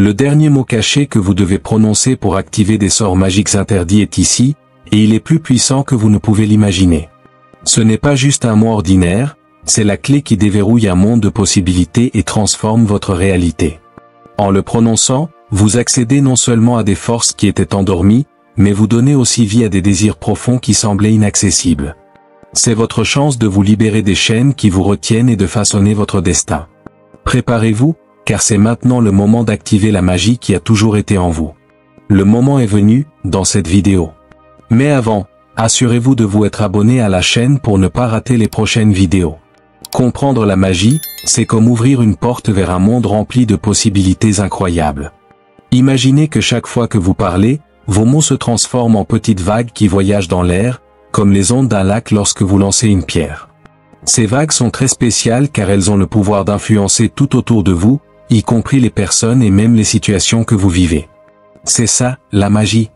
Le dernier mot caché que vous devez prononcer pour activer des sorts magiques interdits est ici, et il est plus puissant que vous ne pouvez l'imaginer. Ce n'est pas juste un mot ordinaire, c'est la clé qui déverrouille un monde de possibilités et transforme votre réalité. En le prononçant, vous accédez non seulement à des forces qui étaient endormies, mais vous donnez aussi vie à des désirs profonds qui semblaient inaccessibles. C'est votre chance de vous libérer des chaînes qui vous retiennent et de façonner votre destin. Préparez-vous, car c'est maintenant le moment d'activer la magie qui a toujours été en vous. Le moment est venu, dans cette vidéo. Mais avant, assurez-vous de vous être abonné à la chaîne pour ne pas rater les prochaines vidéos. Comprendre la magie, c'est comme ouvrir une porte vers un monde rempli de possibilités incroyables. Imaginez que chaque fois que vous parlez, vos mots se transforment en petites vagues qui voyagent dans l'air, comme les ondes d'un lac lorsque vous lancez une pierre. Ces vagues sont très spéciales car elles ont le pouvoir d'influencer tout autour de vous, y compris les personnes et même les situations que vous vivez. C'est ça, la magie.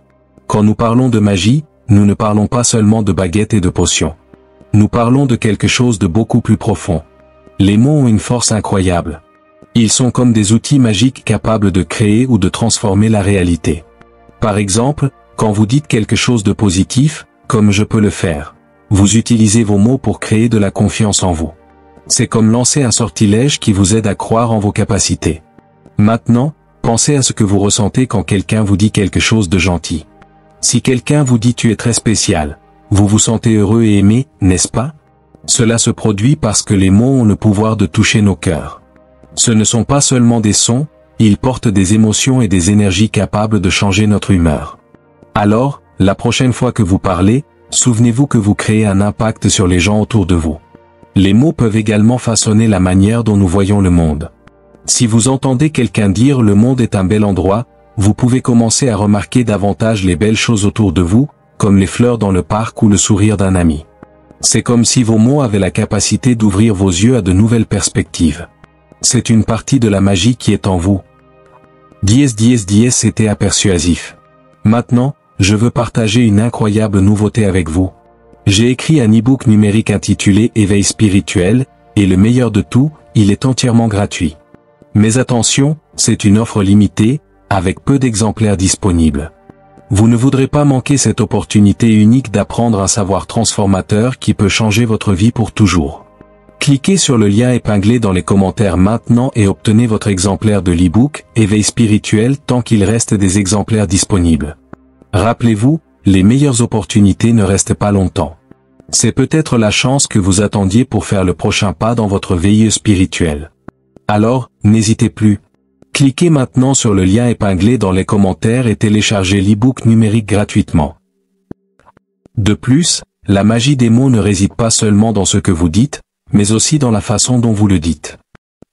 Quand nous parlons de magie, nous ne parlons pas seulement de baguettes et de potions. Nous parlons de quelque chose de beaucoup plus profond. Les mots ont une force incroyable. Ils sont comme des outils magiques capables de créer ou de transformer la réalité. Par exemple, quand vous dites quelque chose de positif, comme je peux le faire, vous utilisez vos mots pour créer de la confiance en vous. C'est comme lancer un sortilège qui vous aide à croire en vos capacités. Maintenant, pensez à ce que vous ressentez quand quelqu'un vous dit quelque chose de gentil. Si quelqu'un vous dit « tu es très spécial », vous vous sentez heureux et aimé, n'est-ce pas? Cela se produit parce que les mots ont le pouvoir de toucher nos cœurs. Ce ne sont pas seulement des sons, ils portent des émotions et des énergies capables de changer notre humeur. Alors, la prochaine fois que vous parlez, souvenez-vous que vous créez un impact sur les gens autour de vous. Les mots peuvent également façonner la manière dont nous voyons le monde. Si vous entendez quelqu'un dire « le monde est un bel endroit », vous pouvez commencer à remarquer davantage les belles choses autour de vous, comme les fleurs dans le parc ou le sourire d'un ami. C'est comme si vos mots avaient la capacité d'ouvrir vos yeux à de nouvelles perspectives. C'est une partie de la magie qui est en vous. C'était persuasif. Maintenant, je veux partager une incroyable nouveauté avec vous. J'ai écrit un e-book numérique intitulé Éveil spirituel, et le meilleur de tout, il est entièrement gratuit. Mais attention, c'est une offre limitée, avec peu d'exemplaires disponibles. Vous ne voudrez pas manquer cette opportunité unique d'apprendre un savoir transformateur qui peut changer votre vie pour toujours. Cliquez sur le lien épinglé dans les commentaires maintenant et obtenez votre exemplaire de l'e-book Éveil spirituel tant qu'il reste des exemplaires disponibles. Rappelez-vous, les meilleures opportunités ne restent pas longtemps. C'est peut-être la chance que vous attendiez pour faire le prochain pas dans votre veilleux spirituel. Alors, n'hésitez plus. Cliquez maintenant sur le lien épinglé dans les commentaires et téléchargez l'e-book numérique gratuitement. De plus, la magie des mots ne réside pas seulement dans ce que vous dites, mais aussi dans la façon dont vous le dites.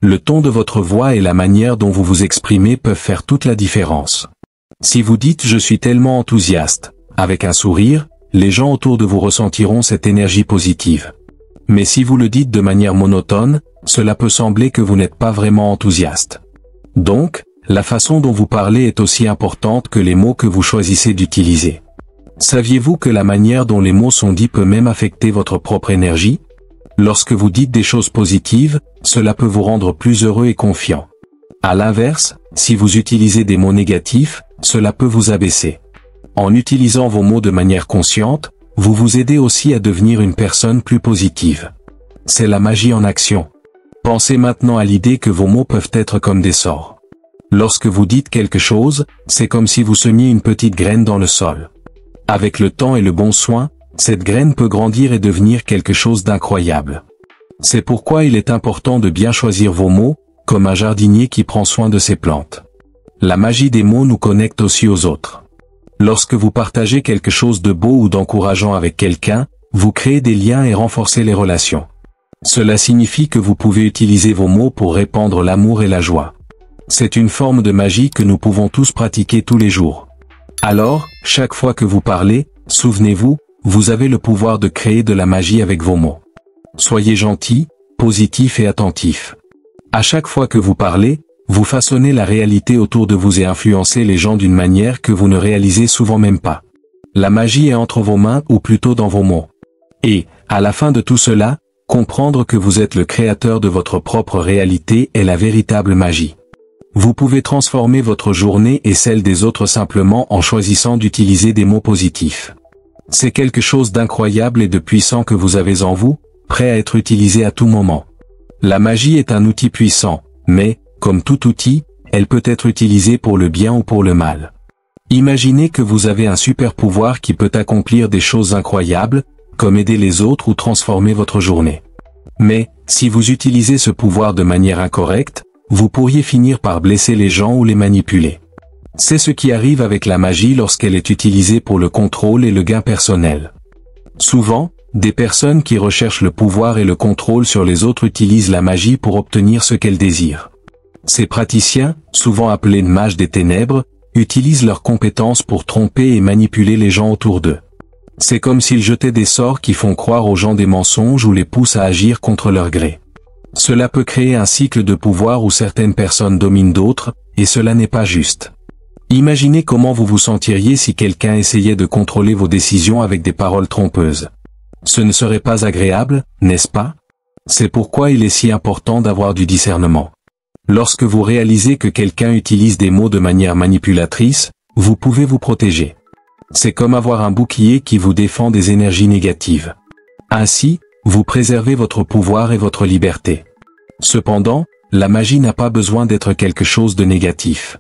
Le ton de votre voix et la manière dont vous vous exprimez peuvent faire toute la différence. Si vous dites « je suis tellement enthousiaste », avec un sourire, les gens autour de vous ressentiront cette énergie positive. Mais si vous le dites de manière monotone, cela peut sembler que vous n'êtes pas vraiment enthousiaste. Donc, la façon dont vous parlez est aussi importante que les mots que vous choisissez d'utiliser. Saviez-vous que la manière dont les mots sont dits peut même affecter votre propre énergie? Lorsque vous dites des choses positives, cela peut vous rendre plus heureux et confiant. À l'inverse, si vous utilisez des mots négatifs, cela peut vous abaisser. En utilisant vos mots de manière consciente, vous vous aidez aussi à devenir une personne plus positive. C'est la magie en action. Pensez maintenant à l'idée que vos mots peuvent être comme des sorts. Lorsque vous dites quelque chose, c'est comme si vous semiez une petite graine dans le sol. Avec le temps et le bon soin, cette graine peut grandir et devenir quelque chose d'incroyable. C'est pourquoi il est important de bien choisir vos mots, comme un jardinier qui prend soin de ses plantes. La magie des mots nous connecte aussi aux autres. Lorsque vous partagez quelque chose de beau ou d'encourageant avec quelqu'un, vous créez des liens et renforcez les relations. Cela signifie que vous pouvez utiliser vos mots pour répandre l'amour et la joie. C'est une forme de magie que nous pouvons tous pratiquer tous les jours. Alors, chaque fois que vous parlez, souvenez-vous, vous avez le pouvoir de créer de la magie avec vos mots. Soyez gentil, positif et attentif. À chaque fois que vous parlez, vous façonnez la réalité autour de vous et influencez les gens d'une manière que vous ne réalisez souvent même pas. La magie est entre vos mains ou plutôt dans vos mots. Et, à la fin de tout cela, comprendre que vous êtes le créateur de votre propre réalité est la véritable magie. Vous pouvez transformer votre journée et celle des autres simplement en choisissant d'utiliser des mots positifs. C'est quelque chose d'incroyable et de puissant que vous avez en vous, prêt à être utilisé à tout moment. La magie est un outil puissant, mais, comme tout outil, elle peut être utilisée pour le bien ou pour le mal. Imaginez que vous avez un super pouvoir qui peut accomplir des choses incroyables, comme aider les autres ou transformer votre journée. Mais, si vous utilisez ce pouvoir de manière incorrecte, vous pourriez finir par blesser les gens ou les manipuler. C'est ce qui arrive avec la magie lorsqu'elle est utilisée pour le contrôle et le gain personnel. Souvent, des personnes qui recherchent le pouvoir et le contrôle sur les autres utilisent la magie pour obtenir ce qu'elles désirent. Ces praticiens, souvent appelés mages des ténèbres, utilisent leurs compétences pour tromper et manipuler les gens autour d'eux. C'est comme s'ils jetaient des sorts qui font croire aux gens des mensonges ou les poussent à agir contre leur gré. Cela peut créer un cycle de pouvoir où certaines personnes dominent d'autres, et cela n'est pas juste. Imaginez comment vous vous sentiriez si quelqu'un essayait de contrôler vos décisions avec des paroles trompeuses. Ce ne serait pas agréable, n'est-ce pas? C'est pourquoi il est si important d'avoir du discernement. Lorsque vous réalisez que quelqu'un utilise des mots de manière manipulatrice, vous pouvez vous protéger. C'est comme avoir un bouclier qui vous défend des énergies négatives. Ainsi, vous préservez votre pouvoir et votre liberté. Cependant, la magie n'a pas besoin d'être quelque chose de négatif.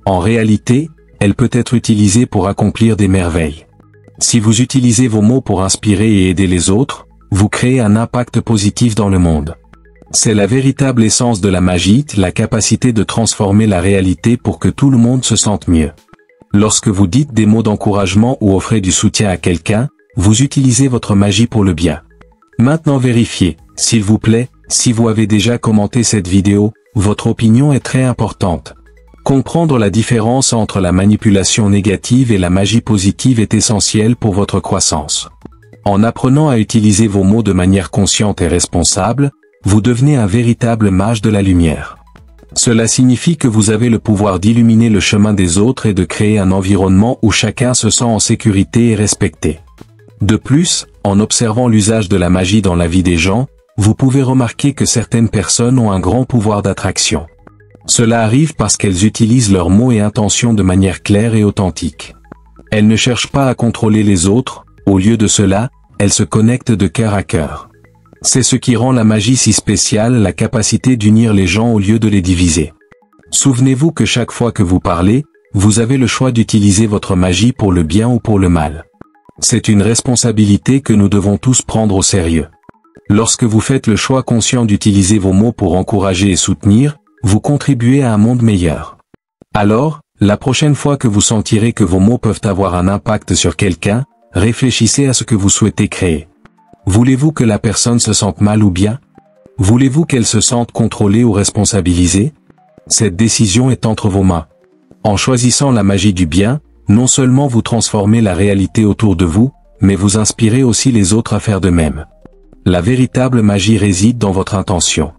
En réalité, elle peut être utilisée pour accomplir des merveilles. Si vous utilisez vos mots pour inspirer et aider les autres, vous créez un impact positif dans le monde. C'est la véritable essence de la magie, la capacité de transformer la réalité pour que tout le monde se sente mieux. Lorsque vous dites des mots d'encouragement ou offrez du soutien à quelqu'un, vous utilisez votre magie pour le bien. Maintenant vérifiez, s'il vous plaît, si vous avez déjà commenté cette vidéo, votre opinion est très importante. Comprendre la différence entre la manipulation négative et la magie positive est essentiel pour votre croissance. En apprenant à utiliser vos mots de manière consciente et responsable, vous devenez un véritable mage de la lumière. Cela signifie que vous avez le pouvoir d'illuminer le chemin des autres et de créer un environnement où chacun se sent en sécurité et respecté. De plus, en observant l'usage de la magie dans la vie des gens, vous pouvez remarquer que certaines personnes ont un grand pouvoir d'attraction. Cela arrive parce qu'elles utilisent leurs mots et intentions de manière claire et authentique. Elles ne cherchent pas à contrôler les autres, au lieu de cela, elles se connectent de cœur à cœur. C'est ce qui rend la magie si spéciale, la capacité d'unir les gens au lieu de les diviser. Souvenez-vous que chaque fois que vous parlez, vous avez le choix d'utiliser votre magie pour le bien ou pour le mal. C'est une responsabilité que nous devons tous prendre au sérieux. Lorsque vous faites le choix conscient d'utiliser vos mots pour encourager et soutenir, vous contribuez à un monde meilleur. Alors, la prochaine fois que vous sentirez que vos mots peuvent avoir un impact sur quelqu'un, réfléchissez à ce que vous souhaitez créer. Voulez-vous que la personne se sente mal ou bien? Voulez-vous qu'elle se sente contrôlée ou responsabilisée? Cette décision est entre vos mains. En choisissant la magie du bien, non seulement vous transformez la réalité autour de vous, mais vous inspirez aussi les autres à faire de même. La véritable magie réside dans votre intention.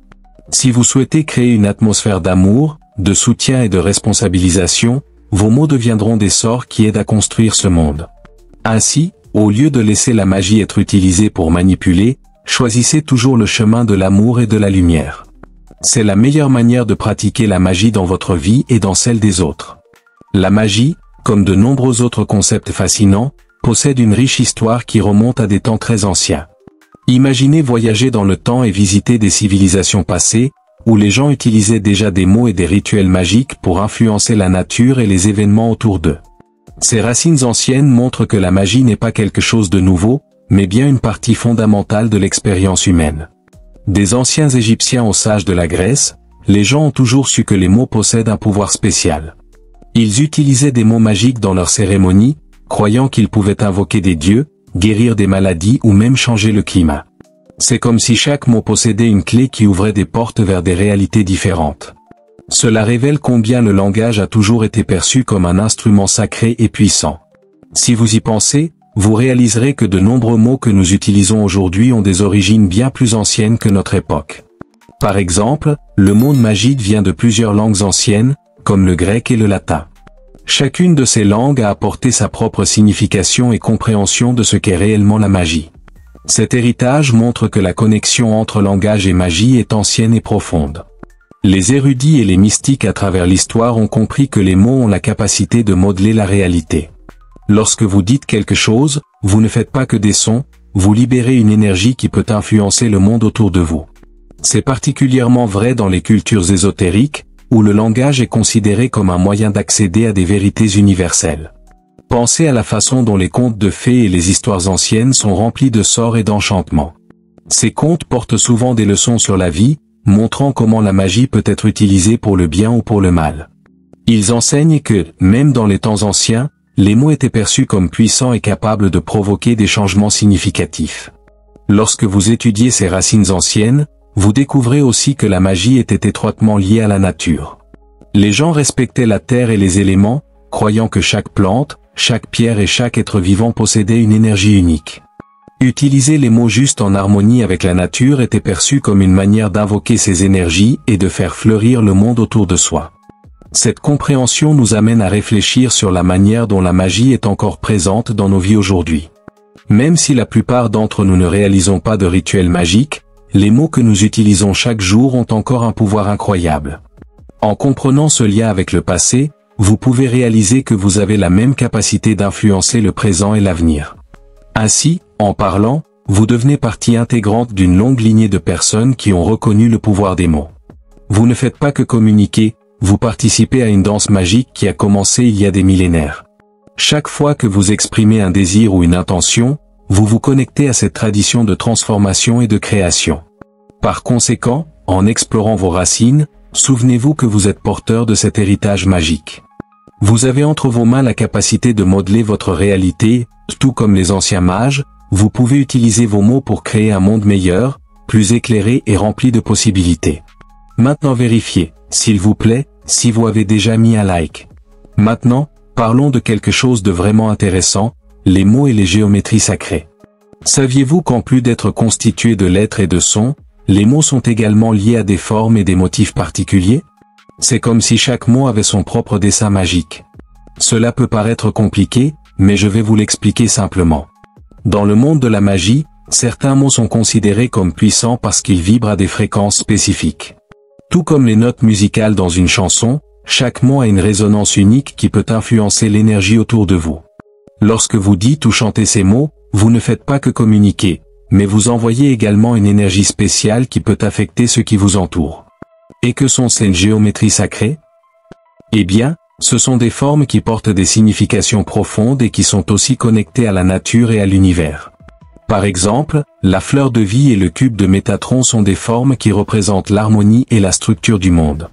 Si vous souhaitez créer une atmosphère d'amour, de soutien et de responsabilisation, vos mots deviendront des sorts qui aident à construire ce monde. Ainsi, au lieu de laisser la magie être utilisée pour manipuler, choisissez toujours le chemin de l'amour et de la lumière. C'est la meilleure manière de pratiquer la magie dans votre vie et dans celle des autres. La magie, comme de nombreux autres concepts fascinants, possède une riche histoire qui remonte à des temps très anciens. Imaginez voyager dans le temps et visiter des civilisations passées, où les gens utilisaient déjà des mots et des rituels magiques pour influencer la nature et les événements autour d'eux. Ces racines anciennes montrent que la magie n'est pas quelque chose de nouveau, mais bien une partie fondamentale de l'expérience humaine. Des anciens Égyptiens aux sages de la Grèce, les gens ont toujours su que les mots possèdent un pouvoir spécial. Ils utilisaient des mots magiques dans leurs cérémonies, croyant qu'ils pouvaient invoquer des dieux, guérir des maladies ou même changer le climat. C'est comme si chaque mot possédait une clé qui ouvrait des portes vers des réalités différentes. Cela révèle combien le langage a toujours été perçu comme un instrument sacré et puissant. Si vous y pensez, vous réaliserez que de nombreux mots que nous utilisons aujourd'hui ont des origines bien plus anciennes que notre époque. Par exemple, le mot magie vient de plusieurs langues anciennes, comme le grec et le latin. Chacune de ces langues a apporté sa propre signification et compréhension de ce qu'est réellement la magie. Cet héritage montre que la connexion entre langage et magie est ancienne et profonde. Les érudits et les mystiques à travers l'histoire ont compris que les mots ont la capacité de modeler la réalité. Lorsque vous dites quelque chose, vous ne faites pas que des sons, vous libérez une énergie qui peut influencer le monde autour de vous. C'est particulièrement vrai dans les cultures ésotériques, où le langage est considéré comme un moyen d'accéder à des vérités universelles. Pensez à la façon dont les contes de fées et les histoires anciennes sont remplis de sorts et d'enchantements. Ces contes portent souvent des leçons sur la vie, montrant comment la magie peut être utilisée pour le bien ou pour le mal. Ils enseignent que, même dans les temps anciens, les mots étaient perçus comme puissants et capables de provoquer des changements significatifs. Lorsque vous étudiez ces racines anciennes, vous découvrez aussi que la magie était étroitement liée à la nature. Les gens respectaient la terre et les éléments, croyant que chaque plante, chaque pierre et chaque être vivant possédait une énergie unique. Utiliser les mots justes en harmonie avec la nature était perçu comme une manière d'invoquer ces énergies et de faire fleurir le monde autour de soi. Cette compréhension nous amène à réfléchir sur la manière dont la magie est encore présente dans nos vies aujourd'hui. Même si la plupart d'entre nous ne réalisons pas de rituels magiques, les mots que nous utilisons chaque jour ont encore un pouvoir incroyable. En comprenant ce lien avec le passé, vous pouvez réaliser que vous avez la même capacité d'influencer le présent et l'avenir. Ainsi, en parlant, vous devenez partie intégrante d'une longue lignée de personnes qui ont reconnu le pouvoir des mots. Vous ne faites pas que communiquer, vous participez à une danse magique qui a commencé il y a des millénaires. Chaque fois que vous exprimez un désir ou une intention, vous vous connectez à cette tradition de transformation et de création. Par conséquent, en explorant vos racines, souvenez-vous que vous êtes porteur de cet héritage magique. Vous avez entre vos mains la capacité de modeler votre réalité, tout comme les anciens mages, vous pouvez utiliser vos mots pour créer un monde meilleur, plus éclairé et rempli de possibilités. Maintenant vérifiez, s'il vous plaît, si vous avez déjà mis un like. Maintenant, parlons de quelque chose de vraiment intéressant, les mots et les géométries sacrées. Saviez-vous qu'en plus d'être constitués de lettres et de sons, les mots sont également liés à des formes et des motifs particuliers? C'est comme si chaque mot avait son propre dessin magique. Cela peut paraître compliqué, mais je vais vous l'expliquer simplement. Dans le monde de la magie, certains mots sont considérés comme puissants parce qu'ils vibrent à des fréquences spécifiques. Tout comme les notes musicales dans une chanson, chaque mot a une résonance unique qui peut influencer l'énergie autour de vous. Lorsque vous dites ou chantez ces mots, vous ne faites pas que communiquer, mais vous envoyez également une énergie spéciale qui peut affecter ceux qui vous entourent. Et que sont ces géométries sacrées? Eh bien, ce sont des formes qui portent des significations profondes et qui sont aussi connectées à la nature et à l'univers. Par exemple, la fleur de vie et le cube de Métatron sont des formes qui représentent l'harmonie et la structure du monde.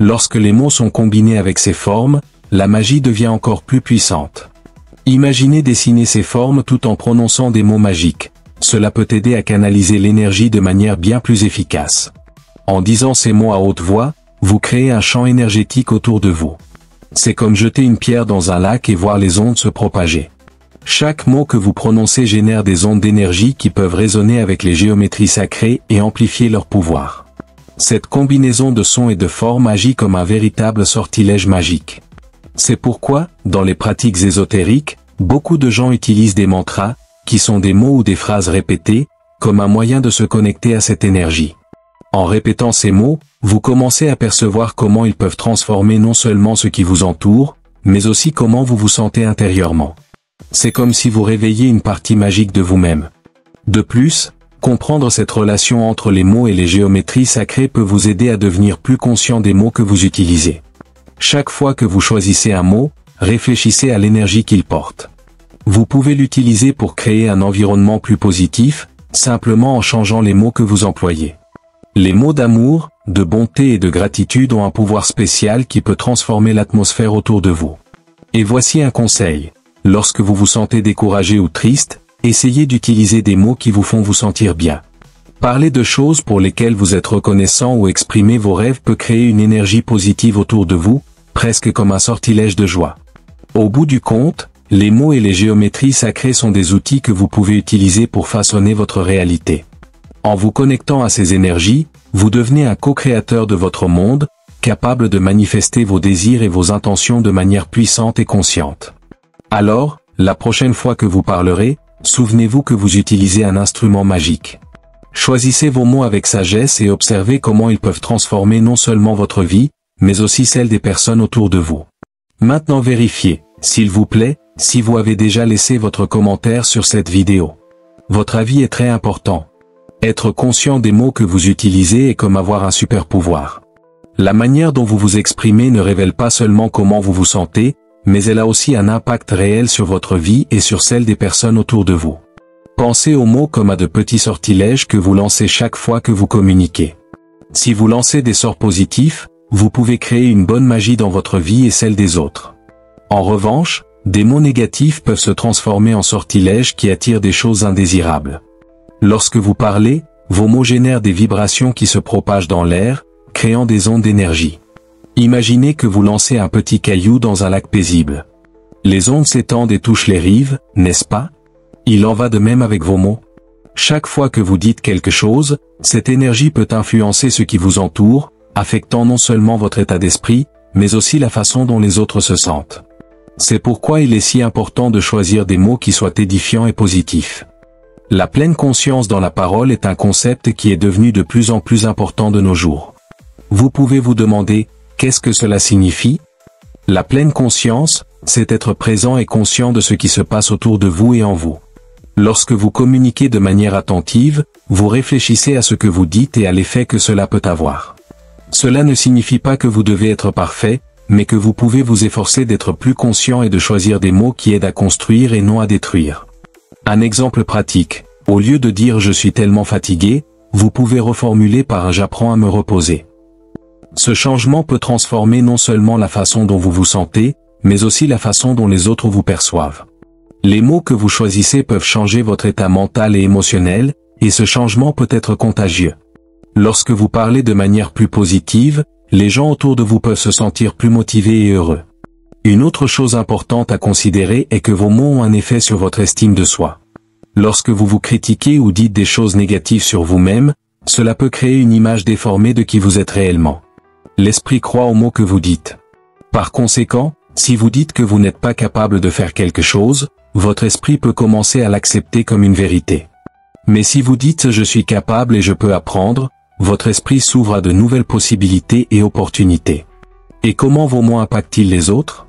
Lorsque les mots sont combinés avec ces formes, la magie devient encore plus puissante. Imaginez dessiner ces formes tout en prononçant des mots magiques. Cela peut aider à canaliser l'énergie de manière bien plus efficace. En disant ces mots à haute voix, vous créez un champ énergétique autour de vous. C'est comme jeter une pierre dans un lac et voir les ondes se propager. Chaque mot que vous prononcez génère des ondes d'énergie qui peuvent résonner avec les géométries sacrées et amplifier leur pouvoir. Cette combinaison de sons et de formes agit comme un véritable sortilège magique. C'est pourquoi, dans les pratiques ésotériques, beaucoup de gens utilisent des mantras, qui sont des mots ou des phrases répétées, comme un moyen de se connecter à cette énergie. En répétant ces mots, vous commencez à percevoir comment ils peuvent transformer non seulement ce qui vous entoure, mais aussi comment vous vous sentez intérieurement. C'est comme si vous réveilliez une partie magique de vous-même. De plus, comprendre cette relation entre les mots et les géométries sacrées peut vous aider à devenir plus conscient des mots que vous utilisez. Chaque fois que vous choisissez un mot, réfléchissez à l'énergie qu'il porte. Vous pouvez l'utiliser pour créer un environnement plus positif, simplement en changeant les mots que vous employez. Les mots d'amour, de bonté et de gratitude ont un pouvoir spécial qui peut transformer l'atmosphère autour de vous. Et voici un conseil. Lorsque vous vous sentez découragé ou triste, essayez d'utiliser des mots qui vous font vous sentir bien. Parler de choses pour lesquelles vous êtes reconnaissant ou exprimer vos rêves peut créer une énergie positive autour de vous, presque comme un sortilège de joie. Au bout du compte, les mots et les géométries sacrées sont des outils que vous pouvez utiliser pour façonner votre réalité. En vous connectant à ces énergies, vous devenez un co-créateur de votre monde, capable de manifester vos désirs et vos intentions de manière puissante et consciente. Alors, la prochaine fois que vous parlerez, souvenez-vous que vous utilisez un instrument magique. Choisissez vos mots avec sagesse et observez comment ils peuvent transformer non seulement votre vie, mais aussi celle des personnes autour de vous. Maintenant vérifiez, s'il vous plaît, si vous avez déjà laissé votre commentaire sur cette vidéo. Votre avis est très important. Être conscient des mots que vous utilisez est comme avoir un super pouvoir. La manière dont vous vous exprimez ne révèle pas seulement comment vous vous sentez, mais elle a aussi un impact réel sur votre vie et sur celle des personnes autour de vous. Pensez aux mots comme à de petits sortilèges que vous lancez chaque fois que vous communiquez. Si vous lancez des sorts positifs, vous pouvez créer une bonne magie dans votre vie et celle des autres. En revanche, des mots négatifs peuvent se transformer en sortilèges qui attirent des choses indésirables. Lorsque vous parlez, vos mots génèrent des vibrations qui se propagent dans l'air, créant des ondes d'énergie. Imaginez que vous lancez un petit caillou dans un lac paisible. Les ondes s'étendent et touchent les rives, n'est-ce pas? Il en va de même avec vos mots. Chaque fois que vous dites quelque chose, cette énergie peut influencer ce qui vous entoure, affectant non seulement votre état d'esprit, mais aussi la façon dont les autres se sentent. C'est pourquoi il est si important de choisir des mots qui soient édifiants et positifs. La pleine conscience dans la parole est un concept qui est devenu de plus en plus important de nos jours. Vous pouvez vous demander, qu'est-ce que cela signifie? La pleine conscience, c'est être présent et conscient de ce qui se passe autour de vous et en vous. Lorsque vous communiquez de manière attentive, vous réfléchissez à ce que vous dites et à l'effet que cela peut avoir. Cela ne signifie pas que vous devez être parfait, mais que vous pouvez vous efforcer d'être plus conscient et de choisir des mots qui aident à construire et non à détruire. Un exemple pratique, au lieu de dire « je suis tellement fatigué », vous pouvez reformuler par « j'apprends à me reposer ». Ce changement peut transformer non seulement la façon dont vous vous sentez, mais aussi la façon dont les autres vous perçoivent. Les mots que vous choisissez peuvent changer votre état mental et émotionnel, et ce changement peut être contagieux. Lorsque vous parlez de manière plus positive, les gens autour de vous peuvent se sentir plus motivés et heureux. Une autre chose importante à considérer est que vos mots ont un effet sur votre estime de soi. Lorsque vous vous critiquez ou dites des choses négatives sur vous-même, cela peut créer une image déformée de qui vous êtes réellement. L'esprit croit aux mots que vous dites. Par conséquent, si vous dites que vous n'êtes pas capable de faire quelque chose, votre esprit peut commencer à l'accepter comme une vérité. Mais si vous dites « je suis capable et je peux apprendre », votre esprit s'ouvre à de nouvelles possibilités et opportunités. Et comment vos mots impactent-ils les autres?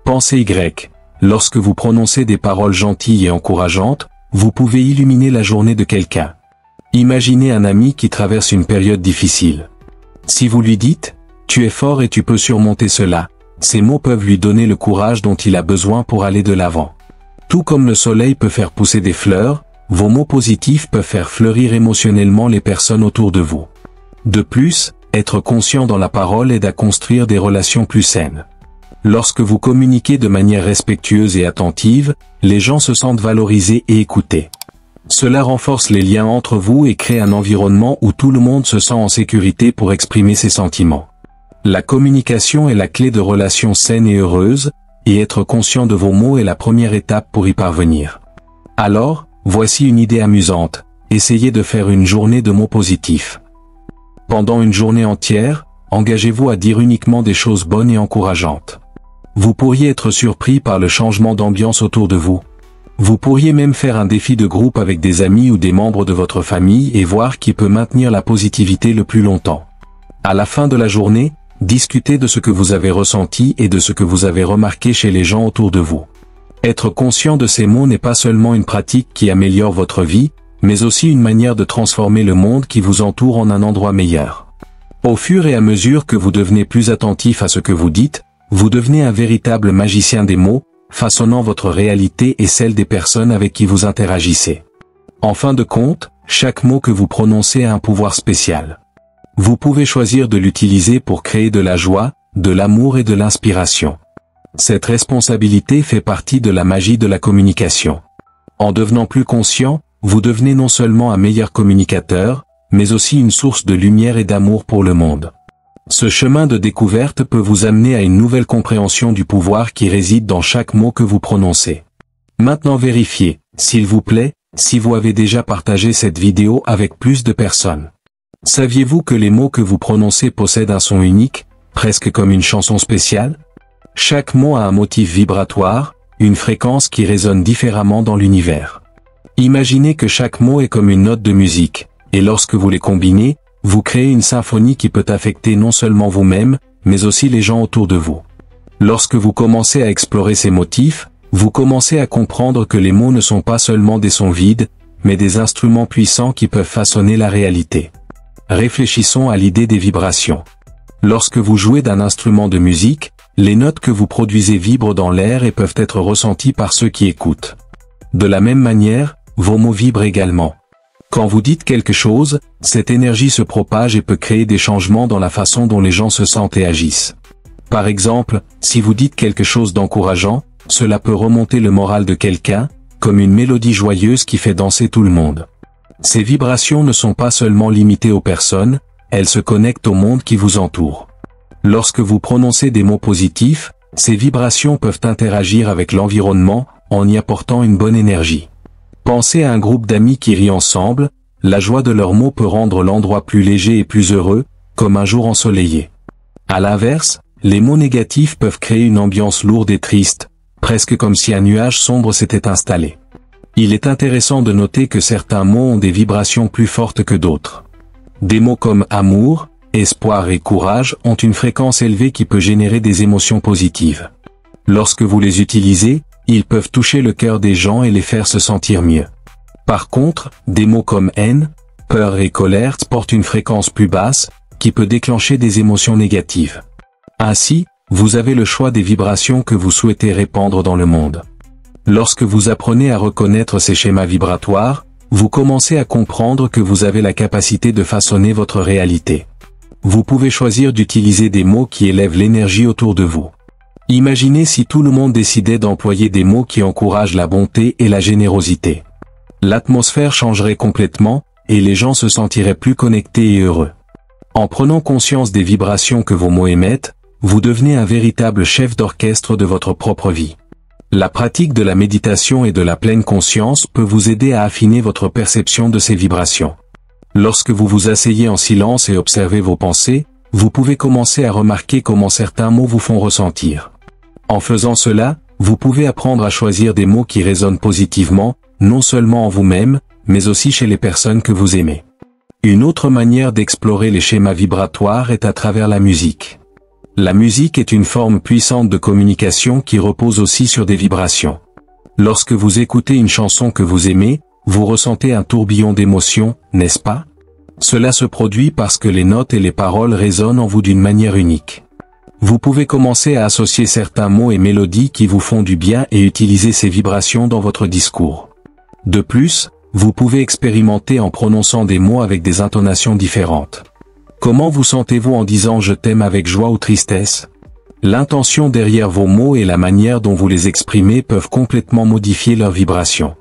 Pensez Y. Lorsque vous prononcez des paroles gentilles et encourageantes, vous pouvez illuminer la journée de quelqu'un. Imaginez un ami qui traverse une période difficile. Si vous lui dites « tu es fort et tu peux surmonter cela », ces mots peuvent lui donner le courage dont il a besoin pour aller de l'avant. Tout comme le soleil peut faire pousser des fleurs, vos mots positifs peuvent faire fleurir émotionnellement les personnes autour de vous. De plus, être conscient dans la parole aide à construire des relations plus saines. Lorsque vous communiquez de manière respectueuse et attentive, les gens se sentent valorisés et écoutés. Cela renforce les liens entre vous et crée un environnement où tout le monde se sent en sécurité pour exprimer ses sentiments. La communication est la clé de relations saines et heureuses, et être conscient de vos mots est la première étape pour y parvenir. Alors, voici une idée amusante, essayez de faire une journée de mots positifs. Pendant une journée entière, engagez-vous à dire uniquement des choses bonnes et encourageantes. Vous pourriez être surpris par le changement d'ambiance autour de vous. Vous pourriez même faire un défi de groupe avec des amis ou des membres de votre famille et voir qui peut maintenir la positivité le plus longtemps. À la fin de la journée, discutez de ce que vous avez ressenti et de ce que vous avez remarqué chez les gens autour de vous. Être conscient de ces mots n'est pas seulement une pratique qui améliore votre vie, mais aussi une manière de transformer le monde qui vous entoure en un endroit meilleur. Au fur et à mesure que vous devenez plus attentif à ce que vous dites, vous devenez un véritable magicien des mots, façonnant votre réalité et celle des personnes avec qui vous interagissez. En fin de compte, chaque mot que vous prononcez a un pouvoir spécial. Vous pouvez choisir de l'utiliser pour créer de la joie, de l'amour et de l'inspiration. Cette responsabilité fait partie de la magie de la communication. En devenant plus conscient, vous devenez non seulement un meilleur communicateur, mais aussi une source de lumière et d'amour pour le monde. Ce chemin de découverte peut vous amener à une nouvelle compréhension du pouvoir qui réside dans chaque mot que vous prononcez. Maintenant vérifiez, s'il vous plaît, si vous avez déjà partagé cette vidéo avec plus de personnes. Saviez-vous que les mots que vous prononcez possèdent un son unique, presque comme une chanson spéciale? Chaque mot a un motif vibratoire, une fréquence qui résonne différemment dans l'univers. Imaginez que chaque mot est comme une note de musique, et lorsque vous les combinez, vous créez une symphonie qui peut affecter non seulement vous-même, mais aussi les gens autour de vous. Lorsque vous commencez à explorer ces motifs, vous commencez à comprendre que les mots ne sont pas seulement des sons vides, mais des instruments puissants qui peuvent façonner la réalité. Réfléchissons à l'idée des vibrations. Lorsque vous jouez d'un instrument de musique, les notes que vous produisez vibrent dans l'air et peuvent être ressenties par ceux qui écoutent. De la même manière, vos mots vibrent également. Quand vous dites quelque chose, cette énergie se propage et peut créer des changements dans la façon dont les gens se sentent et agissent. Par exemple, si vous dites quelque chose d'encourageant, cela peut remonter le moral de quelqu'un, comme une mélodie joyeuse qui fait danser tout le monde. Ces vibrations ne sont pas seulement limitées aux personnes, elles se connectent au monde qui vous entoure. Lorsque vous prononcez des mots positifs, ces vibrations peuvent interagir avec l'environnement, en y apportant une bonne énergie. Pensez à un groupe d'amis qui rient ensemble, la joie de leurs mots peut rendre l'endroit plus léger et plus heureux, comme un jour ensoleillé. À l'inverse, les mots négatifs peuvent créer une ambiance lourde et triste, presque comme si un nuage sombre s'était installé. Il est intéressant de noter que certains mots ont des vibrations plus fortes que d'autres. Des mots comme amour, espoir et courage ont une fréquence élevée qui peut générer des émotions positives. Lorsque vous les utilisez, ils peuvent toucher le cœur des gens et les faire se sentir mieux. Par contre, des mots comme haine, peur et colère portent une fréquence plus basse, qui peut déclencher des émotions négatives. Ainsi, vous avez le choix des vibrations que vous souhaitez répandre dans le monde. Lorsque vous apprenez à reconnaître ces schémas vibratoires, vous commencez à comprendre que vous avez la capacité de façonner votre réalité. Vous pouvez choisir d'utiliser des mots qui élèvent l'énergie autour de vous. Imaginez si tout le monde décidait d'employer des mots qui encouragent la bonté et la générosité. L'atmosphère changerait complètement, et les gens se sentiraient plus connectés et heureux. En prenant conscience des vibrations que vos mots émettent, vous devenez un véritable chef d'orchestre de votre propre vie. La pratique de la méditation et de la pleine conscience peut vous aider à affiner votre perception de ces vibrations. Lorsque vous vous asseyez en silence et observez vos pensées, vous pouvez commencer à remarquer comment certains mots vous font ressentir. En faisant cela, vous pouvez apprendre à choisir des mots qui résonnent positivement, non seulement en vous-même, mais aussi chez les personnes que vous aimez. Une autre manière d'explorer les schémas vibratoires est à travers la musique. La musique est une forme puissante de communication qui repose aussi sur des vibrations. Lorsque vous écoutez une chanson que vous aimez, vous ressentez un tourbillon d'émotions, n'est-ce pas? Cela se produit parce que les notes et les paroles résonnent en vous d'une manière unique. Vous pouvez commencer à associer certains mots et mélodies qui vous font du bien et utiliser ces vibrations dans votre discours. De plus, vous pouvez expérimenter en prononçant des mots avec des intonations différentes. Comment vous sentez-vous en disant « je t'aime » avec joie ou tristesse? L'intention derrière vos mots et la manière dont vous les exprimez peuvent complètement modifier leur vibration.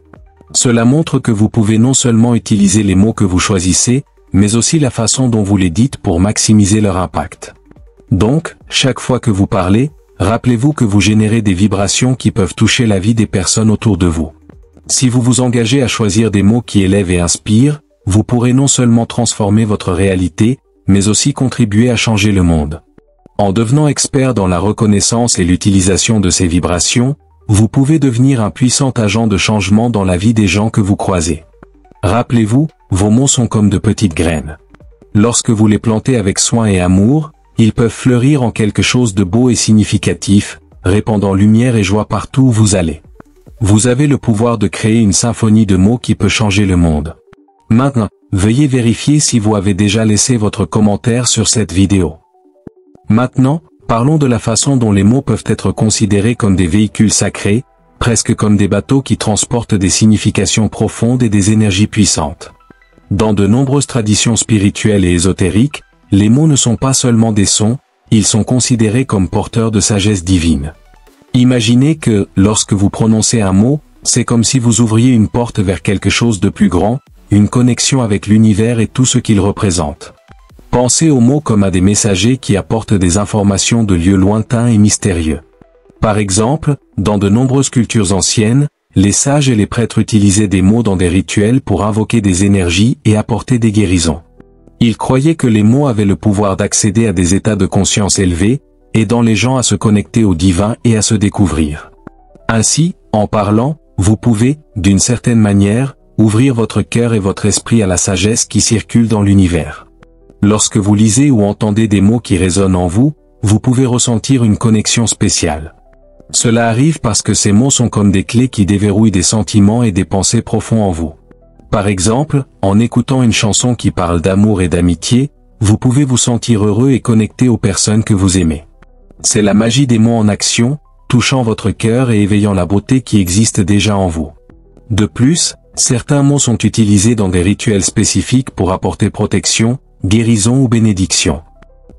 Cela montre que vous pouvez non seulement utiliser les mots que vous choisissez, mais aussi la façon dont vous les dites pour maximiser leur impact. Donc, chaque fois que vous parlez, rappelez-vous que vous générez des vibrations qui peuvent toucher la vie des personnes autour de vous. Si vous vous engagez à choisir des mots qui élèvent et inspirent, vous pourrez non seulement transformer votre réalité, mais aussi contribuer à changer le monde. En devenant expert dans la reconnaissance et l'utilisation de ces vibrations, vous pouvez devenir un puissant agent de changement dans la vie des gens que vous croisez. Rappelez-vous, vos mots sont comme de petites graines. Lorsque vous les plantez avec soin et amour, ils peuvent fleurir en quelque chose de beau et significatif, répandant lumière et joie partout où vous allez. Vous avez le pouvoir de créer une symphonie de mots qui peut changer le monde. Maintenant, veuillez vérifier si vous avez déjà laissé votre commentaire sur cette vidéo. Maintenant, parlons de la façon dont les mots peuvent être considérés comme des véhicules sacrés, presque comme des bateaux qui transportent des significations profondes et des énergies puissantes. Dans de nombreuses traditions spirituelles et ésotériques, les mots ne sont pas seulement des sons, ils sont considérés comme porteurs de sagesse divine. Imaginez que, lorsque vous prononcez un mot, c'est comme si vous ouvriez une porte vers quelque chose de plus grand, une connexion avec l'univers et tout ce qu'il représente. Pensez aux mots comme à des messagers qui apportent des informations de lieux lointains et mystérieux. Par exemple, dans de nombreuses cultures anciennes, les sages et les prêtres utilisaient des mots dans des rituels pour invoquer des énergies et apporter des guérisons. Ils croyaient que les mots avaient le pouvoir d'accéder à des états de conscience élevés, aidant les gens à se connecter au divin et à se découvrir. Ainsi, en parlant, vous pouvez, d'une certaine manière, ouvrir votre cœur et votre esprit à la sagesse qui circule dans l'univers. Lorsque vous lisez ou entendez des mots qui résonnent en vous, vous pouvez ressentir une connexion spéciale. Cela arrive parce que ces mots sont comme des clés qui déverrouillent des sentiments et des pensées profonds en vous. Par exemple, en écoutant une chanson qui parle d'amour et d'amitié, vous pouvez vous sentir heureux et connecté aux personnes que vous aimez. C'est la magie des mots en action, touchant votre cœur et éveillant la beauté qui existe déjà en vous. De plus, certains mots sont utilisés dans des rituels spécifiques pour apporter protection, guérison ou bénédiction.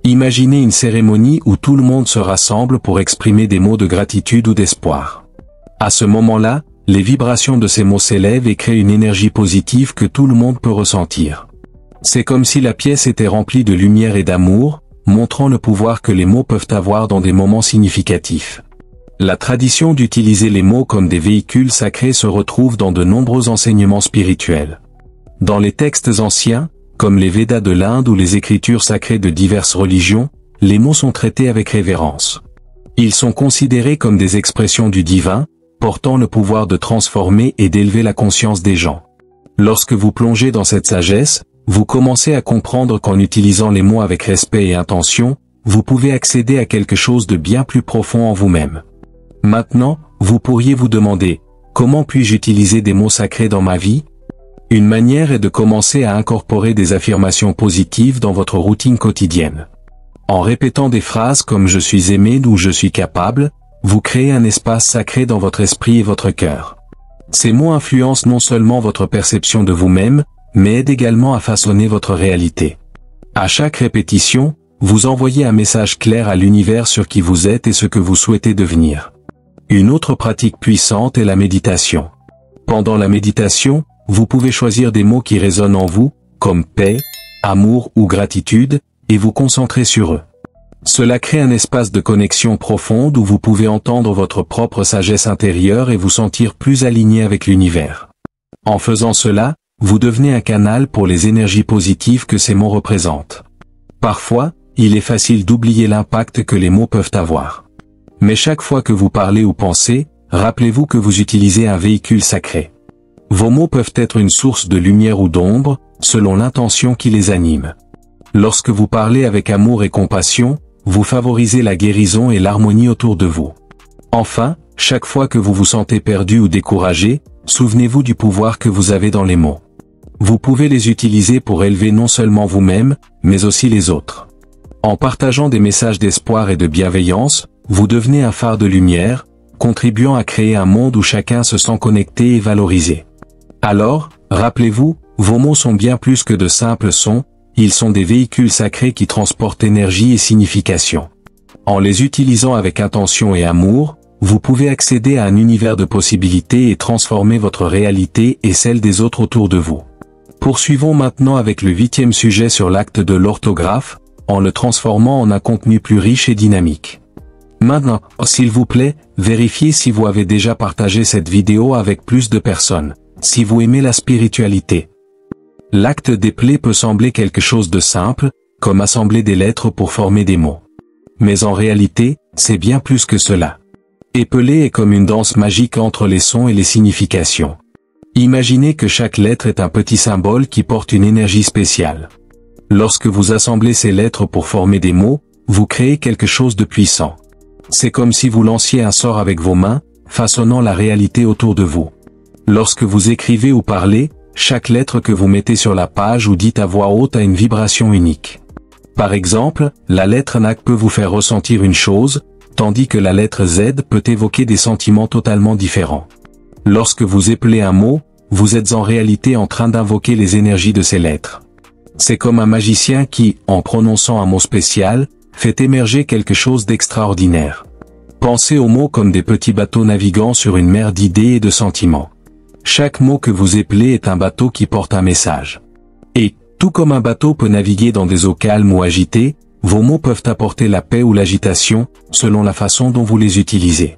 Imaginez une cérémonie où tout le monde se rassemble pour exprimer des mots de gratitude ou d'espoir. À ce moment-là, les vibrations de ces mots s'élèvent et créent une énergie positive que tout le monde peut ressentir. C'est comme si la pièce était remplie de lumière et d'amour, montrant le pouvoir que les mots peuvent avoir dans des moments significatifs. La tradition d'utiliser les mots comme des véhicules sacrés se retrouve dans de nombreux enseignements spirituels. Dans les textes anciens, comme les Védas de l'Inde ou les écritures sacrées de diverses religions, les mots sont traités avec révérence. Ils sont considérés comme des expressions du divin, portant le pouvoir de transformer et d'élever la conscience des gens. Lorsque vous plongez dans cette sagesse, vous commencez à comprendre qu'en utilisant les mots avec respect et intention, vous pouvez accéder à quelque chose de bien plus profond en vous-même. Maintenant, vous pourriez vous demander, comment puis-je utiliser des mots sacrés dans ma vie ? Une manière est de commencer à incorporer des affirmations positives dans votre routine quotidienne. En répétant des phrases comme « je suis aimé » ou « je suis capable », vous créez un espace sacré dans votre esprit et votre cœur. Ces mots influencent non seulement votre perception de vous-même, mais aident également à façonner votre réalité. À chaque répétition, vous envoyez un message clair à l'univers sur qui vous êtes et ce que vous souhaitez devenir. Une autre pratique puissante est la méditation. Pendant la méditation, vous pouvez choisir des mots qui résonnent en vous, comme paix, amour ou gratitude, et vous concentrer sur eux. Cela crée un espace de connexion profonde où vous pouvez entendre votre propre sagesse intérieure et vous sentir plus aligné avec l'univers. En faisant cela, vous devenez un canal pour les énergies positives que ces mots représentent. Parfois, il est facile d'oublier l'impact que les mots peuvent avoir. Mais chaque fois que vous parlez ou pensez, rappelez-vous que vous utilisez un véhicule sacré. Vos mots peuvent être une source de lumière ou d'ombre, selon l'intention qui les anime. Lorsque vous parlez avec amour et compassion, vous favorisez la guérison et l'harmonie autour de vous. Enfin, chaque fois que vous vous sentez perdu ou découragé, souvenez-vous du pouvoir que vous avez dans les mots. Vous pouvez les utiliser pour élever non seulement vous-même, mais aussi les autres. En partageant des messages d'espoir et de bienveillance, vous devenez un phare de lumière, contribuant à créer un monde où chacun se sent connecté et valorisé. Alors, rappelez-vous, vos mots sont bien plus que de simples sons, ils sont des véhicules sacrés qui transportent énergie et signification. En les utilisant avec intention et amour, vous pouvez accéder à un univers de possibilités et transformer votre réalité et celle des autres autour de vous. Poursuivons maintenant avec le 8e sujet sur l'acte de l'orthographe, en le transformant en un contenu plus riche et dynamique. Maintenant, s'il vous plaît, vérifiez si vous avez déjà partagé cette vidéo avec plus de personnes. Si vous aimez la spiritualité. L'acte d'épeler peut sembler quelque chose de simple, comme assembler des lettres pour former des mots. Mais en réalité, c'est bien plus que cela. Épeler est comme une danse magique entre les sons et les significations. Imaginez que chaque lettre est un petit symbole qui porte une énergie spéciale. Lorsque vous assemblez ces lettres pour former des mots, vous créez quelque chose de puissant. C'est comme si vous lanciez un sort avec vos mains, façonnant la réalité autour de vous. Lorsque vous écrivez ou parlez, chaque lettre que vous mettez sur la page ou dites à voix haute a une vibration unique. Par exemple, la lettre N peut vous faire ressentir une chose, tandis que la lettre Z peut évoquer des sentiments totalement différents. Lorsque vous épelez un mot, vous êtes en réalité en train d'invoquer les énergies de ces lettres. C'est comme un magicien qui, en prononçant un mot spécial, fait émerger quelque chose d'extraordinaire. Pensez aux mots comme des petits bateaux naviguant sur une mer d'idées et de sentiments. Chaque mot que vous épelez est un bateau qui porte un message. Et, tout comme un bateau peut naviguer dans des eaux calmes ou agitées, vos mots peuvent apporter la paix ou l'agitation, selon la façon dont vous les utilisez.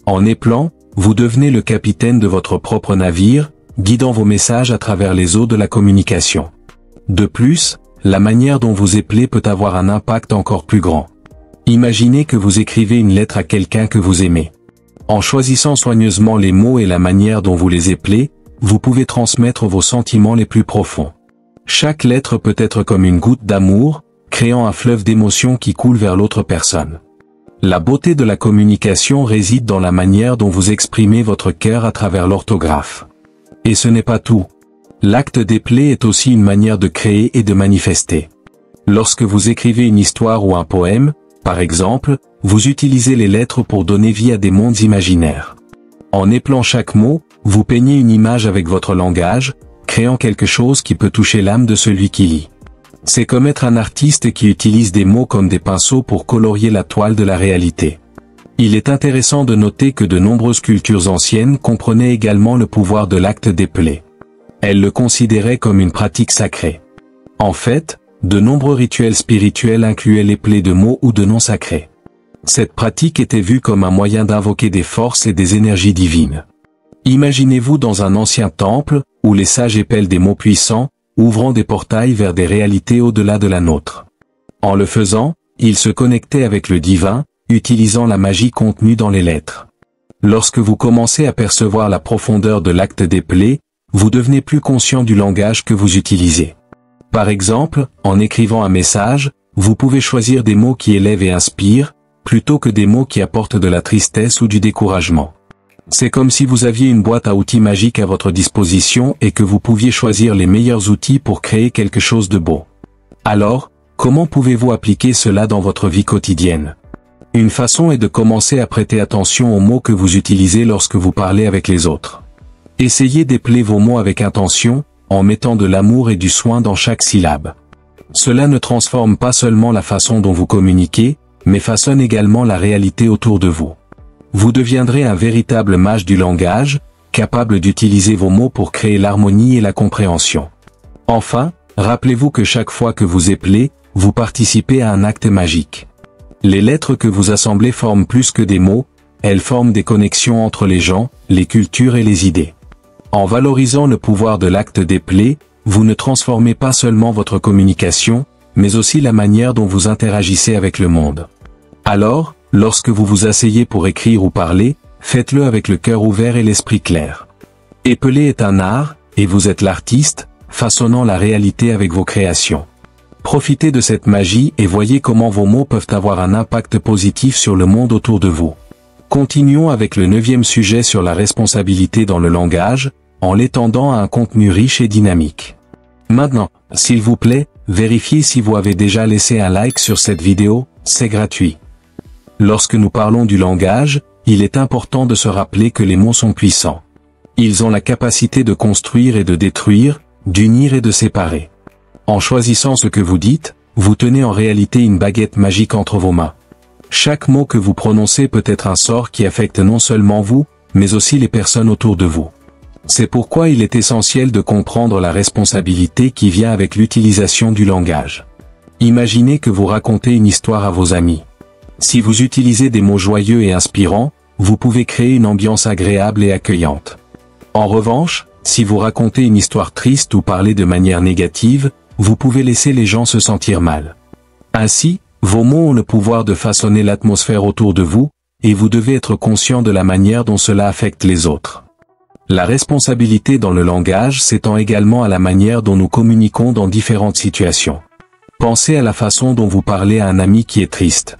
En épelant, vous devenez le capitaine de votre propre navire, guidant vos messages à travers les eaux de la communication. De plus, la manière dont vous épelez peut avoir un impact encore plus grand. Imaginez que vous écrivez une lettre à quelqu'un que vous aimez. En choisissant soigneusement les mots et la manière dont vous les épelez, vous pouvez transmettre vos sentiments les plus profonds. Chaque lettre peut être comme une goutte d'amour, créant un fleuve d'émotions qui coule vers l'autre personne. La beauté de la communication réside dans la manière dont vous exprimez votre cœur à travers l'orthographe. Et ce n'est pas tout. L'acte d'épeler est aussi une manière de créer et de manifester. Lorsque vous écrivez une histoire ou un poème, par exemple, vous utilisez les lettres pour donner vie à des mondes imaginaires. En épelant chaque mot, vous peignez une image avec votre langage, créant quelque chose qui peut toucher l'âme de celui qui lit. C'est comme être un artiste qui utilise des mots comme des pinceaux pour colorier la toile de la réalité. Il est intéressant de noter que de nombreuses cultures anciennes comprenaient également le pouvoir de l'acte d'épeler. Elles le considéraient comme une pratique sacrée. En fait, de nombreux rituels spirituels incluaient l'épeler de mots ou de noms sacrés. Cette pratique était vue comme un moyen d'invoquer des forces et des énergies divines. Imaginez-vous dans un ancien temple, où les sages épellent des mots puissants, ouvrant des portails vers des réalités au-delà de la nôtre. En le faisant, ils se connectaient avec le divin, utilisant la magie contenue dans les lettres. Lorsque vous commencez à percevoir la profondeur de l'acte d'épeler, vous devenez plus conscient du langage que vous utilisez. Par exemple, en écrivant un message, vous pouvez choisir des mots qui élèvent et inspirent, plutôt que des mots qui apportent de la tristesse ou du découragement. C'est comme si vous aviez une boîte à outils magique à votre disposition et que vous pouviez choisir les meilleurs outils pour créer quelque chose de beau. Alors, comment pouvez-vous appliquer cela dans votre vie quotidienne? Une façon est de commencer à prêter attention aux mots que vous utilisez lorsque vous parlez avec les autres. Essayez d'épeler vos mots avec intention, en mettant de l'amour et du soin dans chaque syllabe. Cela ne transforme pas seulement la façon dont vous communiquez, mais façonne également la réalité autour de vous. Vous deviendrez un véritable mage du langage, capable d'utiliser vos mots pour créer l'harmonie et la compréhension. Enfin, rappelez-vous que chaque fois que vous épelez, vous participez à un acte magique. Les lettres que vous assemblez forment plus que des mots, elles forment des connexions entre les gens, les cultures et les idées. En valorisant le pouvoir de l'acte d'épeler, vous ne transformez pas seulement votre communication, mais aussi la manière dont vous interagissez avec le monde. Alors, lorsque vous vous asseyez pour écrire ou parler, faites-le avec le cœur ouvert et l'esprit clair. Épeler est un art, et vous êtes l'artiste, façonnant la réalité avec vos créations. Profitez de cette magie et voyez comment vos mots peuvent avoir un impact positif sur le monde autour de vous. Continuons avec le 9e sujet sur la responsabilité dans le langage, en l'étendant à un contenu riche et dynamique. Maintenant, s'il vous plaît, vérifiez si vous avez déjà laissé un like sur cette vidéo, c'est gratuit. Lorsque nous parlons du langage, il est important de se rappeler que les mots sont puissants. Ils ont la capacité de construire et de détruire, d'unir et de séparer. En choisissant ce que vous dites, vous tenez en réalité une baguette magique entre vos mains. Chaque mot que vous prononcez peut être un sort qui affecte non seulement vous, mais aussi les personnes autour de vous. C'est pourquoi il est essentiel de comprendre la responsabilité qui vient avec l'utilisation du langage. Imaginez que vous racontez une histoire à vos amis. Si vous utilisez des mots joyeux et inspirants, vous pouvez créer une ambiance agréable et accueillante. En revanche, si vous racontez une histoire triste ou parlez de manière négative, vous pouvez laisser les gens se sentir mal. Ainsi, vos mots ont le pouvoir de façonner l'atmosphère autour de vous, et vous devez être conscient de la manière dont cela affecte les autres. La responsabilité dans le langage s'étend également à la manière dont nous communiquons dans différentes situations. Pensez à la façon dont vous parlez à un ami qui est triste.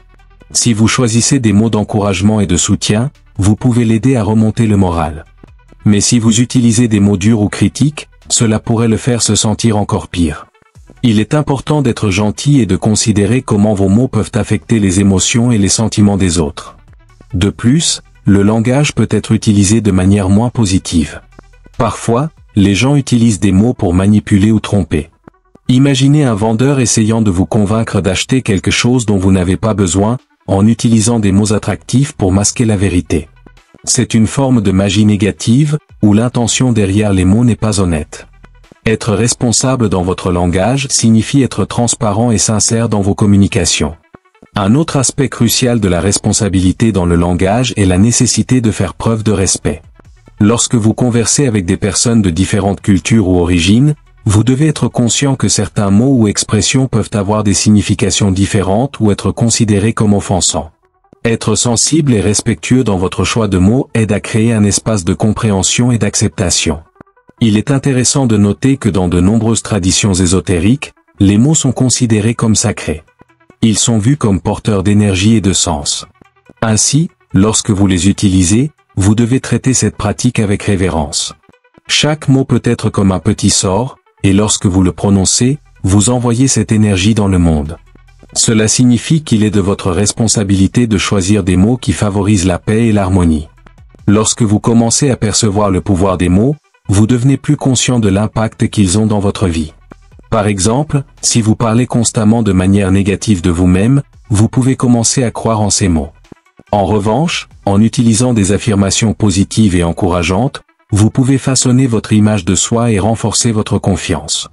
Si vous choisissez des mots d'encouragement et de soutien, vous pouvez l'aider à remonter le moral. Mais si vous utilisez des mots durs ou critiques, cela pourrait le faire se sentir encore pire. Il est important d'être gentil et de considérer comment vos mots peuvent affecter les émotions et les sentiments des autres. De plus, le langage peut être utilisé de manière moins positive. Parfois, les gens utilisent des mots pour manipuler ou tromper. Imaginez un vendeur essayant de vous convaincre d'acheter quelque chose dont vous n'avez pas besoin, en utilisant des mots attractifs pour masquer la vérité. C'est une forme de magie négative, où l'intention derrière les mots n'est pas honnête. Être responsable dans votre langage signifie être transparent et sincère dans vos communications. Un autre aspect crucial de la responsabilité dans le langage est la nécessité de faire preuve de respect. Lorsque vous conversez avec des personnes de différentes cultures ou origines, vous devez être conscient que certains mots ou expressions peuvent avoir des significations différentes ou être considérés comme offensants. Être sensible et respectueux dans votre choix de mots aide à créer un espace de compréhension et d'acceptation. Il est intéressant de noter que dans de nombreuses traditions ésotériques, les mots sont considérés comme sacrés. Ils sont vus comme porteurs d'énergie et de sens. Ainsi, lorsque vous les utilisez, vous devez traiter cette pratique avec révérence. Chaque mot peut être comme un petit sort, et lorsque vous le prononcez, vous envoyez cette énergie dans le monde. Cela signifie qu'il est de votre responsabilité de choisir des mots qui favorisent la paix et l'harmonie. Lorsque vous commencez à percevoir le pouvoir des mots, vous devenez plus conscient de l'impact qu'ils ont dans votre vie. Par exemple, si vous parlez constamment de manière négative de vous-même, vous pouvez commencer à croire en ces mots. En revanche, en utilisant des affirmations positives et encourageantes, vous pouvez façonner votre image de soi et renforcer votre confiance.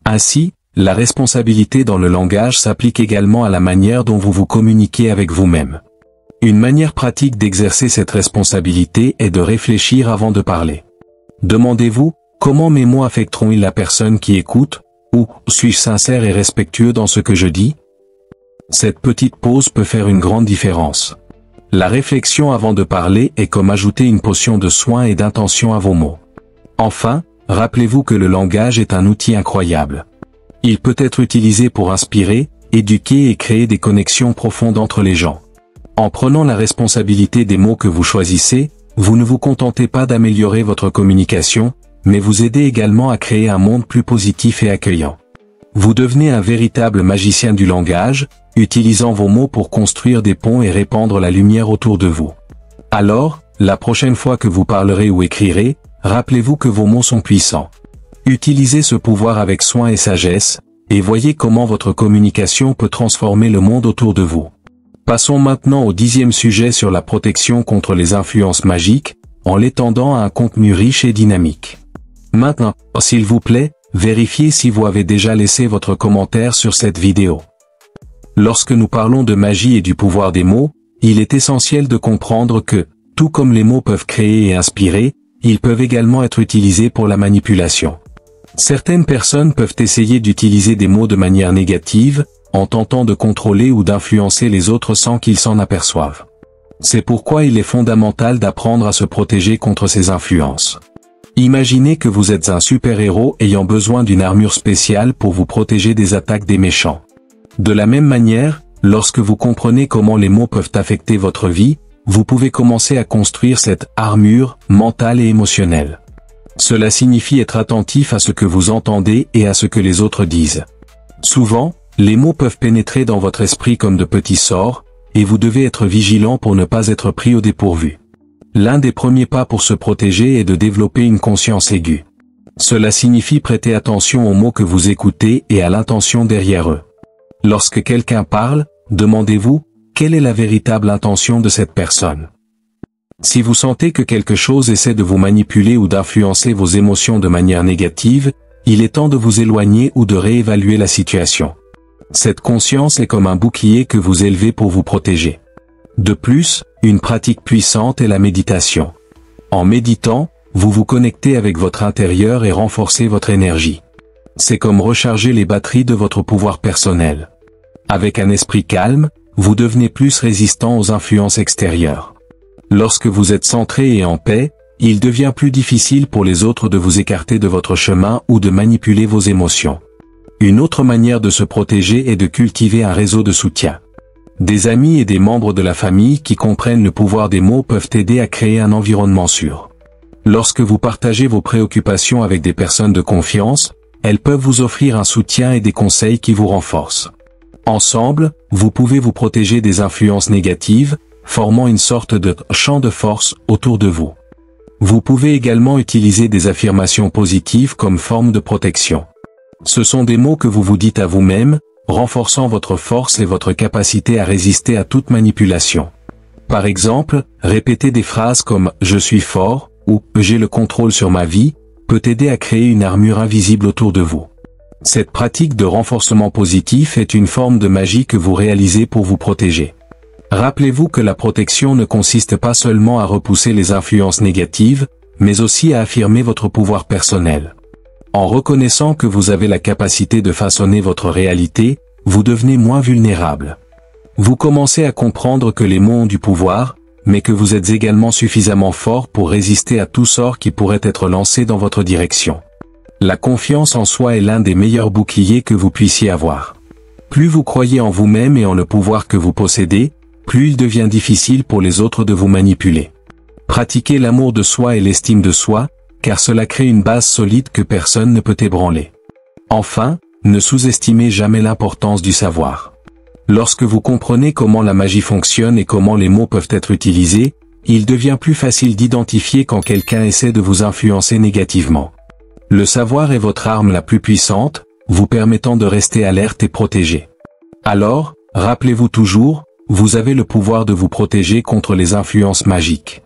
Ainsi, la responsabilité dans le langage s'applique également à la manière dont vous vous communiquez avec vous-même. Une manière pratique d'exercer cette responsabilité est de réfléchir avant de parler. Demandez-vous, comment mes mots affecteront-ils la personne qui écoute, ou suis-je sincère et respectueux dans ce que je dis? Cette petite pause peut faire une grande différence. La réflexion avant de parler est comme ajouter une potion de soin et d'intention à vos mots. Enfin, rappelez-vous que le langage est un outil incroyable. Il peut être utilisé pour inspirer, éduquer et créer des connexions profondes entre les gens. En prenant la responsabilité des mots que vous choisissez, vous ne vous contentez pas d'améliorer votre communication, mais vous aidez également à créer un monde plus positif et accueillant. Vous devenez un véritable magicien du langage, utilisant vos mots pour construire des ponts et répandre la lumière autour de vous. Alors, la prochaine fois que vous parlerez ou écrirez, rappelez-vous que vos mots sont puissants. Utilisez ce pouvoir avec soin et sagesse, et voyez comment votre communication peut transformer le monde autour de vous. Passons maintenant au 10e sujet sur la protection contre les influences magiques, en l'étendant à un contenu riche et dynamique. Maintenant, s'il vous plaît, vérifiez si vous avez déjà laissé votre commentaire sur cette vidéo. Lorsque nous parlons de magie et du pouvoir des mots, il est essentiel de comprendre que, tout comme les mots peuvent créer et inspirer, ils peuvent également être utilisés pour la manipulation. Certaines personnes peuvent essayer d'utiliser des mots de manière négative, en tentant de contrôler ou d'influencer les autres sans qu'ils s'en aperçoivent. C'est pourquoi il est fondamental d'apprendre à se protéger contre ces influences. Imaginez que vous êtes un super-héros ayant besoin d'une armure spéciale pour vous protéger des attaques des méchants. De la même manière, lorsque vous comprenez comment les mots peuvent affecter votre vie, vous pouvez commencer à construire cette armure mentale et émotionnelle. Cela signifie être attentif à ce que vous entendez et à ce que les autres disent. Souvent, les mots peuvent pénétrer dans votre esprit comme de petits sorts, et vous devez être vigilant pour ne pas être pris au dépourvu. L'un des premiers pas pour se protéger est de développer une conscience aiguë. Cela signifie prêter attention aux mots que vous écoutez et à l'intention derrière eux. Lorsque quelqu'un parle, demandez-vous, quelle est la véritable intention de cette personne? Si vous sentez que quelque chose essaie de vous manipuler ou d'influencer vos émotions de manière négative, il est temps de vous éloigner ou de réévaluer la situation. Cette conscience est comme un bouclier que vous élevez pour vous protéger. De plus, une pratique puissante est la méditation. En méditant, vous vous connectez avec votre intérieur et renforcez votre énergie. C'est comme recharger les batteries de votre pouvoir personnel. Avec un esprit calme, vous devenez plus résistant aux influences extérieures. Lorsque vous êtes centré et en paix, il devient plus difficile pour les autres de vous écarter de votre chemin ou de manipuler vos émotions. Une autre manière de se protéger est de cultiver un réseau de soutien. Des amis et des membres de la famille qui comprennent le pouvoir des mots peuvent aider à créer un environnement sûr. Lorsque vous partagez vos préoccupations avec des personnes de confiance, elles peuvent vous offrir un soutien et des conseils qui vous renforcent. Ensemble, vous pouvez vous protéger des influences négatives, formant une sorte de champ de force autour de vous. Vous pouvez également utiliser des affirmations positives comme forme de protection. Ce sont des mots que vous vous dites à vous-même, renforçant votre force et votre capacité à résister à toute manipulation. Par exemple, répéter des phrases comme « je suis fort » ou « j'ai le contrôle sur ma vie » peut aider à créer une armure invisible autour de vous. Cette pratique de renforcement positif est une forme de magie que vous réalisez pour vous protéger. Rappelez-vous que la protection ne consiste pas seulement à repousser les influences négatives, mais aussi à affirmer votre pouvoir personnel. En reconnaissant que vous avez la capacité de façonner votre réalité, vous devenez moins vulnérable. Vous commencez à comprendre que les mots ont du pouvoir, mais que vous êtes également suffisamment fort pour résister à tout sort qui pourrait être lancé dans votre direction. La confiance en soi est l'un des meilleurs boucliers que vous puissiez avoir. Plus vous croyez en vous-même et en le pouvoir que vous possédez, plus il devient difficile pour les autres de vous manipuler. Pratiquez l'amour de soi et l'estime de soi, car cela crée une base solide que personne ne peut ébranler. Enfin, ne sous-estimez jamais l'importance du savoir. Lorsque vous comprenez comment la magie fonctionne et comment les mots peuvent être utilisés, il devient plus facile d'identifier quand quelqu'un essaie de vous influencer négativement. Le savoir est votre arme la plus puissante, vous permettant de rester alerte et protégé. Alors, rappelez-vous toujours, vous avez le pouvoir de vous protéger contre les influences magiques.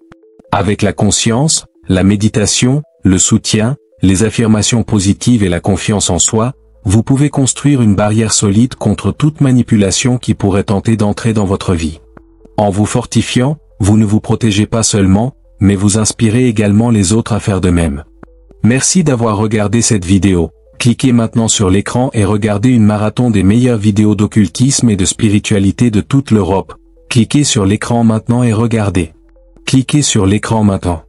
Avec la conscience, la méditation, le soutien, les affirmations positives et la confiance en soi, vous pouvez construire une barrière solide contre toute manipulation qui pourrait tenter d'entrer dans votre vie. En vous fortifiant, vous ne vous protégez pas seulement, mais vous inspirez également les autres à faire de même. Merci d'avoir regardé cette vidéo. Cliquez maintenant sur l'écran et regardez une marathon des meilleures vidéos d'occultisme et de spiritualité de toute l'Europe. Cliquez sur l'écran maintenant et regardez. Cliquez sur l'écran maintenant.